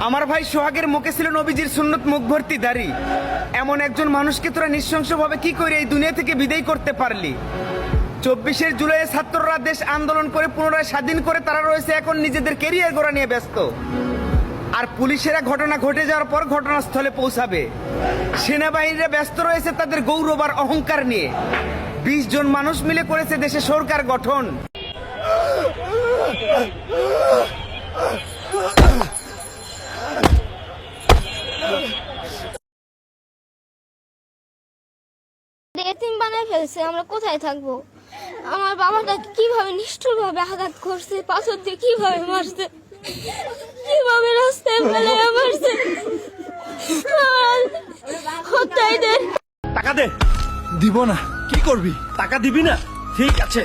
আমার ভাই সোহাগের মুখে ছিল নবীজির সুন্নত, মুখ ভর্তি দাড়ি। এমন একজন মানুষকে তোরা নৃশংসভাবে কি করে এই দুনিয়া থেকে বিদায় করতে পারলি? 24 জুলাই ছাত্ররা দেশ আন্দোলন করে পুনরায় স্বাধীন করে তারা রয়েছে এখন নিজেদের কেরিয়ার গড়া নিয়ে ব্যস্ত। আর পুলিশেরা ঘটনা ঘটে যাওয়ার পর ঘটনাস্থলে পৌঁছাবে। সেনাবাহিনীরা ব্যস্ত রয়েছে তাদের গৌরব আর অহংকার নিয়ে। 20 জন মানুষ মিলে করেছে দেশে সরকার গঠন। এতিম বানায় ফেলছে, আমরা কোথায় থাকবো? আমার বাবাটা কিভাবে নিষ্ঠুরভাবে আঘাত করছে, পাথর দিয়ে কিভাবে মারছে, কিভাবে রাস্তায় ফেলে মারছে। টাকা দে। দিব না। কি করবি? টাকা দিবি না? ঠিক আছে।